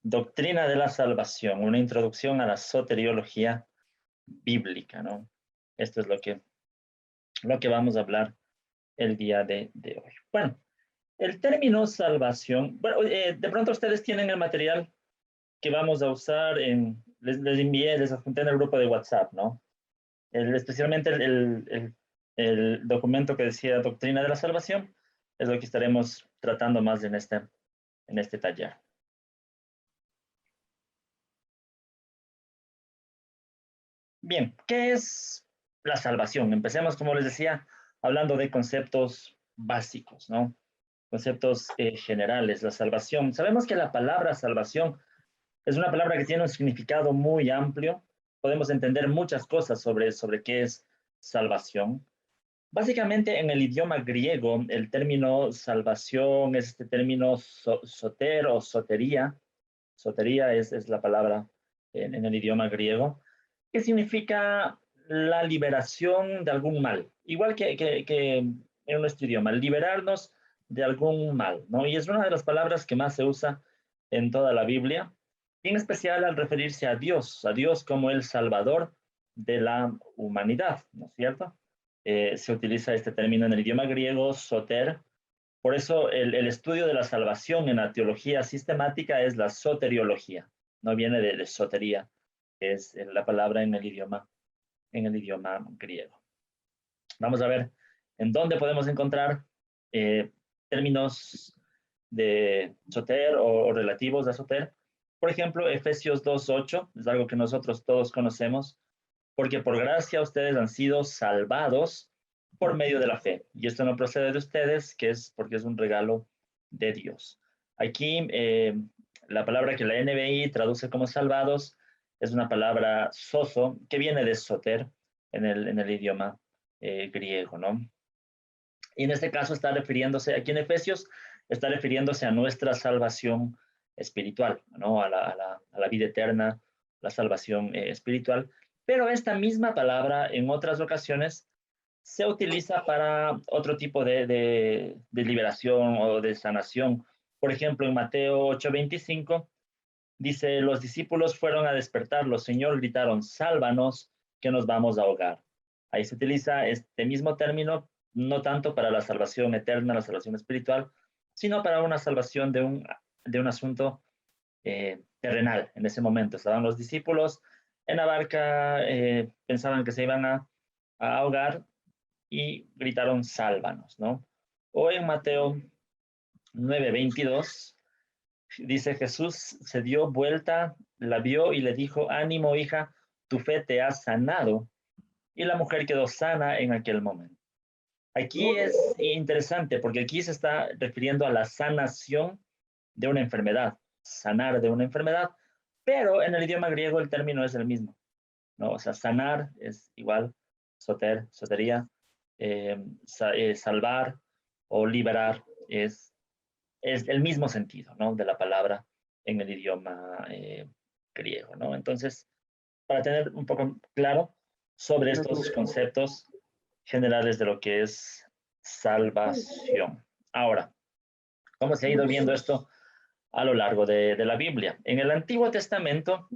Doctrina de la salvación, una introducción a la soteriología bíblica, ¿no? Esto es lo que vamos a hablar el día de hoy. Bueno, el término salvación, bueno, de pronto ustedes tienen el material que vamos a usar les envié, les adjunté en el grupo de WhatsApp, ¿no? Especialmente el documento que decía Doctrina de la Salvación, es lo que estaremos tratando más en este taller. Bien, ¿qué es la salvación? Empecemos, como les decía, hablando de conceptos básicos, ¿no? Conceptos generales. La salvación. Sabemos que la palabra salvación es una palabra que tiene un significado muy amplio. Podemos entender muchas cosas sobre qué es salvación. Básicamente, en el idioma griego, el término salvación es este término soter o sotería. Sotería es la palabra en el idioma griego, que significa la liberación de algún mal, igual que en nuestro idioma, liberarnos de algún mal, ¿no? Y es una de las palabras que más se usa en toda la Biblia, en especial al referirse a Dios como el Salvador de la humanidad, ¿no es cierto? Se utiliza este término en el idioma griego, soter. Por eso el estudio de la salvación en la teología sistemática es la soteriología, no viene de sotería, que es la palabra en el idioma griego. Vamos a ver en dónde podemos encontrar eh, términos de soter o relativos a soter. Por ejemplo, Efesios 2:8 es algo que nosotros todos conocemos, porque por gracia ustedes han sido salvados por medio de la fe. Y esto no procede de ustedes, que es porque es un regalo de Dios. Aquí, la palabra que la NBI traduce como salvados es una palabra soso, que viene de soter en el idioma griego, ¿no? Y en este caso está refiriéndose, aquí en Efesios, está refiriéndose a nuestra salvación espiritual, ¿no? A la vida eterna, la salvación espiritual. Pero esta misma palabra en otras ocasiones se utiliza para otro tipo de liberación o de sanación. Por ejemplo, en Mateo 8:25 dice, los discípulos fueron a despertarlo, Señor, gritaron, sálvanos, que nos vamos a ahogar. Ahí se utiliza este mismo término, no tanto para la salvación eterna, la salvación espiritual, sino para una salvación de un asunto terrenal en ese momento. Estaban los discípulos en la barca, pensaban que se iban a ahogar y gritaron, sálvanos, ¿no? O en Mateo 9:22 dice Jesús se dio vuelta, la vio y le dijo, ánimo hija, tu fe te ha sanado. Y la mujer quedó sana en aquel momento. Aquí es interesante porque aquí se está refiriendo a la sanación de una enfermedad, sanar de una enfermedad, pero en el idioma griego el término es el mismo, ¿no? O sea, sanar es igual, sotería, salvar o liberar es el mismo sentido, ¿no? De la palabra en el idioma griego, ¿no? Entonces, para tener un poco claro sobre estos conceptos generales de lo que es salvación. Ahora, ¿cómo se ha ido viendo esto a lo largo de la Biblia? En el Antiguo Testamento,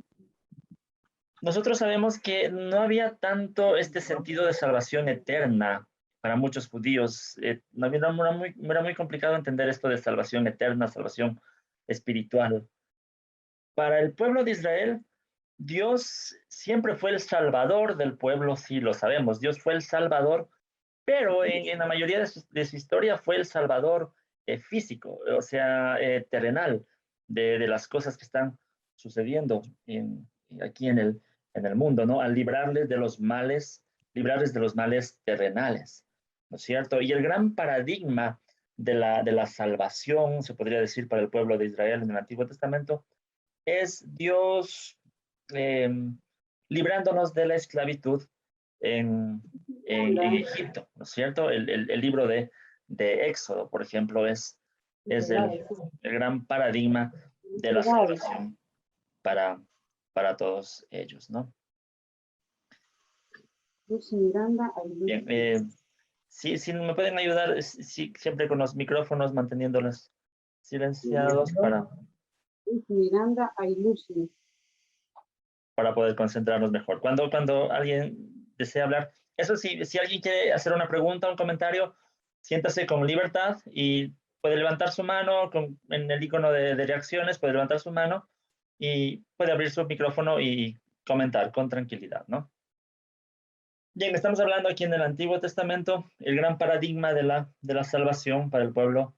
nosotros sabemos que no había tanto este sentido de salvación eterna para muchos judíos. Era muy complicado entender esto de salvación eterna, salvación espiritual. Para el pueblo de Israel, Dios siempre fue el salvador del pueblo, sí lo sabemos. Dios fue el salvador, pero en la mayoría de su historia fue el salvador físico, o sea, terrenal, de las cosas que están sucediendo aquí en el mundo, ¿no? Al librarles de los males terrenales, ¿no es cierto? Y el gran paradigma de la salvación, se podría decir, para el pueblo de Israel en el Antiguo Testamento, es Dios eh, librándonos de la esclavitud en, en Egipto, ¿no es cierto? El libro de Éxodo, por ejemplo, es el gran paradigma de la salvación para, para todos ellos, ¿no? Bien, si me pueden ayudar, siempre con los micrófonos manteniéndolos silenciados Miranda Ailusi. Para poder concentrarnos mejor. Cuando alguien desea hablar, eso sí, si alguien quiere hacer una pregunta, un comentario, siéntase con libertad y puede levantar su mano en el icono de reacciones, puede levantar su mano y puede abrir su micrófono y comentar con tranquilidad, ¿no? Bien, estamos hablando aquí en el Antiguo Testamento, el gran paradigma de la salvación para el pueblo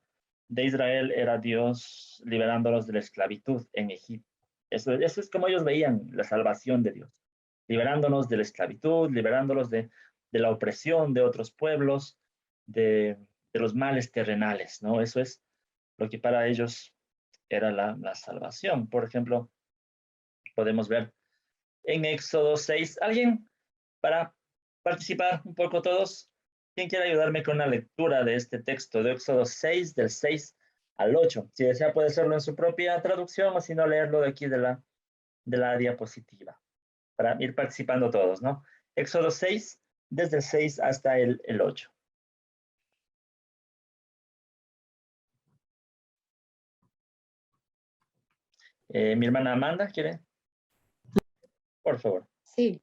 de Israel era Dios liberándolos de la esclavitud en Egipto. Eso es como ellos veían la salvación de Dios, liberándonos de la esclavitud, liberándolos de la opresión de otros pueblos, de los males terrenales, ¿no? Eso es lo que para ellos era la salvación. Por ejemplo, podemos ver en Éxodo 6. ¿Alguien para participar un poco todos? ¿Quién quiere ayudarme con la lectura de este texto de Éxodo 6, del 6 al 8? Si desea puede hacerlo en su propia traducción o si no leerlo de aquí de la diapositiva, para ir participando todos, ¿no? Éxodo 6, desde el 6 hasta el 8. Mi hermana Amanda, ¿quiere? Por favor. Sí.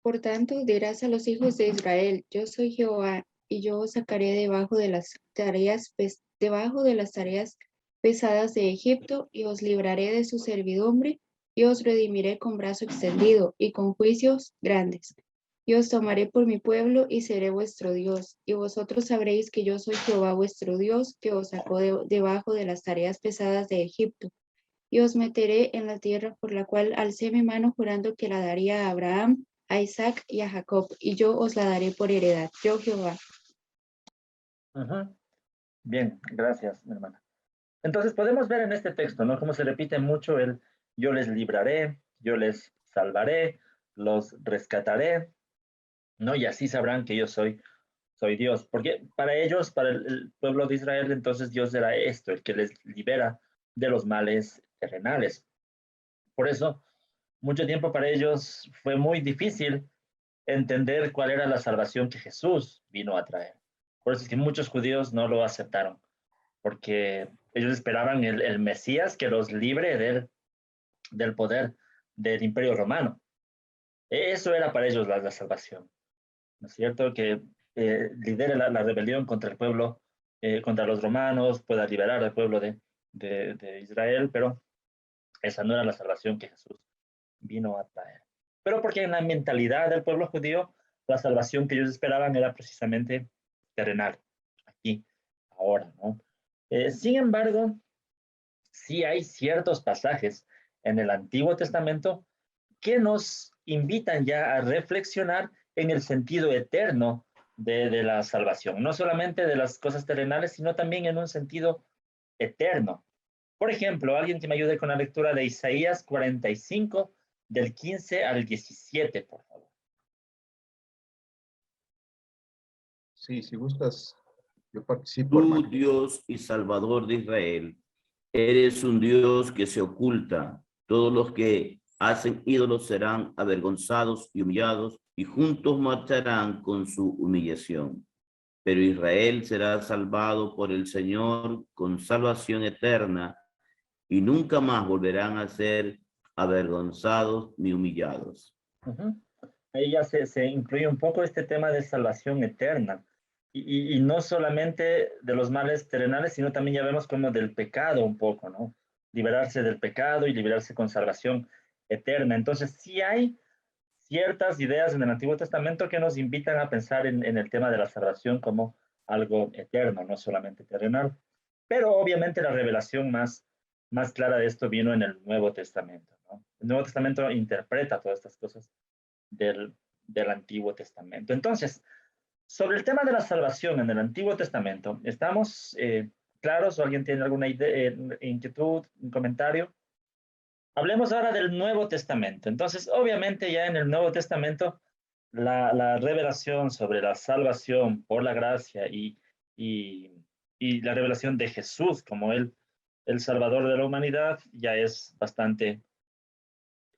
Por tanto, dirás a los hijos de Israel, yo soy Jehová, y yo os sacaré debajo de las tareas pesadas de Egipto, y os libraré de su servidumbre, y os redimiré con brazo extendido, y con juicios grandes. Y os tomaré por mi pueblo, y seré vuestro Dios, y vosotros sabréis que yo soy Jehová vuestro Dios, que os sacó debajo de las tareas pesadas de Egipto. Y os meteré en la tierra por la cual alcé mi mano jurando que la daría a Abraham, a Isaac y a Jacob, y yo os la daré por heredad, yo Jehová. Bien, gracias, mi hermana. Entonces podemos ver en este texto, ¿no? Cómo se repite mucho el yo les libraré, yo les salvaré, los rescataré, ¿no? Y así sabrán que yo soy Dios. Porque para ellos, para el pueblo de Israel, entonces Dios era esto, el que les libera de los males terrenales. Por eso, mucho tiempo para ellos fue muy difícil entender cuál era la salvación que Jesús vino a traer. Por eso es que muchos judíos no lo aceptaron, porque ellos esperaban el Mesías que los libre del poder del imperio romano. Eso era para ellos la salvación, ¿no es cierto? Que lidere la rebelión contra el pueblo, contra los romanos, pueda liberar al pueblo de Israel, pero esa no era la salvación que Jesús vino a traer. Pero porque en la mentalidad del pueblo judío, la salvación que ellos esperaban era precisamente terrenal, aquí, ahora, ¿no? Sin embargo, sí hay ciertos pasajes en el Antiguo Testamento que nos invitan ya a reflexionar en el sentido eterno de la salvación, no solamente de las cosas terrenales, sino también en un sentido eterno. Por ejemplo, alguien que me ayude con la lectura de Isaías 45, del 15 al 17, por favor. Sí, si gustas, yo participo, Tú, hermano. Dios y Salvador de Israel, eres un Dios que se oculta. Todos los que hacen ídolos serán avergonzados y humillados, y juntos marcharán con su humillación. Pero Israel será salvado por el Señor con salvación eterna, y nunca más volverán a ser avergonzados ni humillados. Ahí ya se incluye un poco este tema de salvación eterna. Y no solamente de los males terrenales, sino también ya vemos como del pecado un poco, ¿no? Liberarse del pecado y liberarse con salvación eterna. Entonces, sí hay ciertas ideas en el Antiguo Testamento que nos invitan a pensar en el tema de la salvación como algo eterno, no solamente terrenal. Pero obviamente la revelación más clara de esto vino en el Nuevo Testamento, ¿no? El Nuevo Testamento interpreta todas estas cosas del Antiguo Testamento. Entonces, sobre el tema de la salvación en el Antiguo Testamento, ¿estamos claros o alguien tiene alguna idea, inquietud, un comentario? Hablemos ahora del Nuevo Testamento. Entonces, obviamente ya en el Nuevo Testamento, la revelación sobre la salvación por la gracia y la revelación de Jesús como el Salvador de la humanidad ya es bastante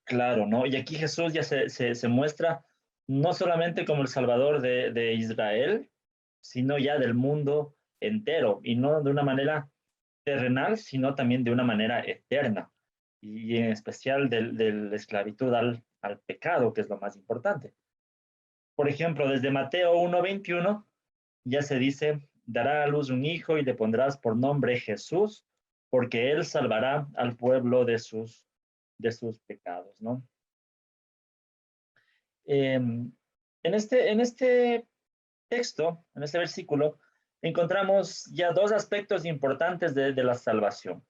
claro, ¿no? Y aquí Jesús ya se muestra no solamente como el Salvador de Israel, sino ya del mundo entero, y no de una manera terrenal, sino también de una manera eterna, y en especial de la esclavitud al pecado, que es lo más importante. Por ejemplo, desde Mateo 1:21 ya se dice, dará a luz un hijo y le pondrás por nombre Jesús, porque él salvará al pueblo de sus pecados, ¿no? En este texto, en este versículo, encontramos ya dos aspectos importantes de la salvación.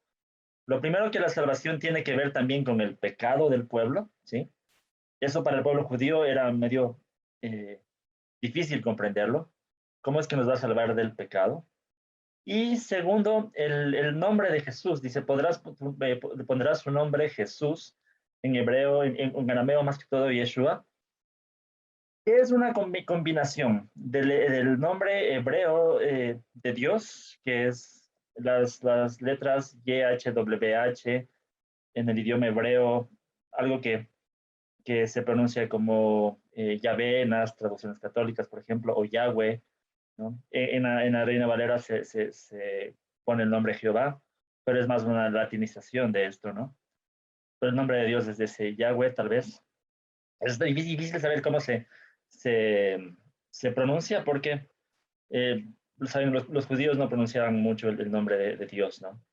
Lo primero, que la salvación tiene que ver también con el pecado del pueblo, ¿sí? Eso para el pueblo judío era medio difícil comprenderlo. ¿Cómo es que nos va a salvar del pecado? Y segundo, el nombre de Jesús. Dice, pondrás su nombre Jesús, en hebreo, en arameo más que todo, Yeshua, que es una combinación del nombre hebreo de Dios, que es las letras YHWH en el idioma hebreo, algo que se pronuncia como Yahvé en las traducciones católicas, por ejemplo, o Yahweh, ¿no? En la Reina Valera se pone el nombre Jehová, pero es más una latinización de esto, ¿no? Pero el nombre de Dios es ese Yahweh, tal vez. Es difícil saber cómo se, se pronuncia, porque saben, los judíos no pronunciaban mucho el nombre de Dios, ¿no?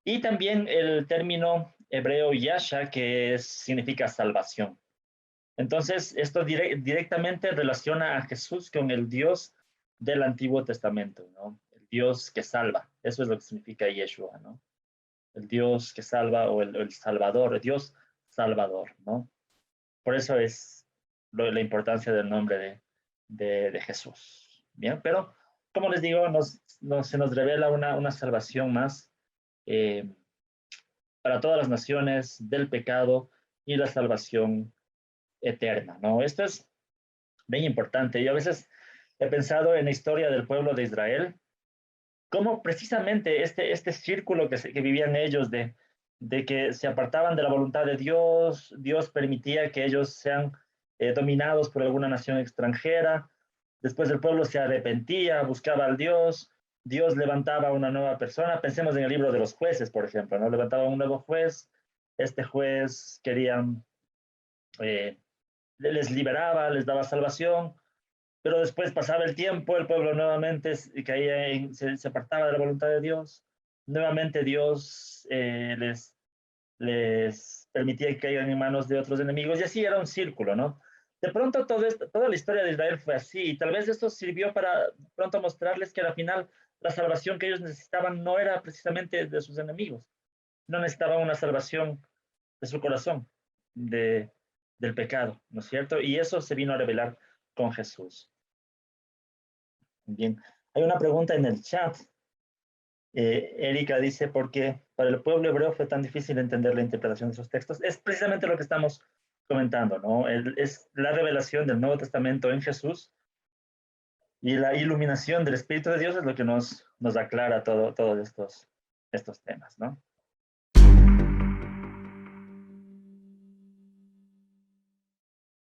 Y también el término hebreo Yasha, que significa salvación. Entonces, esto directamente relaciona a Jesús con el Dios del Antiguo Testamento, ¿no? El Dios que salva. Eso es lo que significa Yeshua, ¿no? El Dios que salva, o el Salvador, el Dios Salvador, ¿no? Por eso es la importancia del nombre de Jesús. Bien, pero como les digo, se nos revela una salvación más eh, para todas las naciones del pecado, y la salvación eterna, ¿no? Esto es bien importante. Yo a veces he pensado en la historia del pueblo de Israel, cómo precisamente este círculo que vivían ellos de que se apartaban de la voluntad de Dios, Dios permitía que ellos sean dominados por alguna nación extranjera, después el pueblo se arrepentía, buscaba al Dios, Dios levantaba una nueva persona. Pensemos en el libro de los jueces, por ejemplo, ¿no? Levantaba un nuevo juez, este juez eh, les liberaba, les daba salvación, pero después pasaba el tiempo, el pueblo nuevamente se apartaba de la voluntad de Dios, nuevamente Dios les permitía que caigan en manos de otros enemigos, y así era un círculo, ¿no? De pronto toda la historia de Israel fue así, y tal vez esto sirvió para pronto mostrarles que al final la salvación que ellos necesitaban no era precisamente de sus enemigos, no necesitaban una salvación de su corazón, del pecado, ¿no es cierto? Y eso se vino a revelar con Jesús. Bien, hay una pregunta en el chat. Erika dice, ¿por qué para el pueblo hebreo fue tan difícil entender la interpretación de esos textos? Es precisamente lo que estamos comentando, ¿no? Es la revelación del Nuevo Testamento en Jesús, y la iluminación del Espíritu de Dios es lo que nos aclara todos estos temas, ¿no?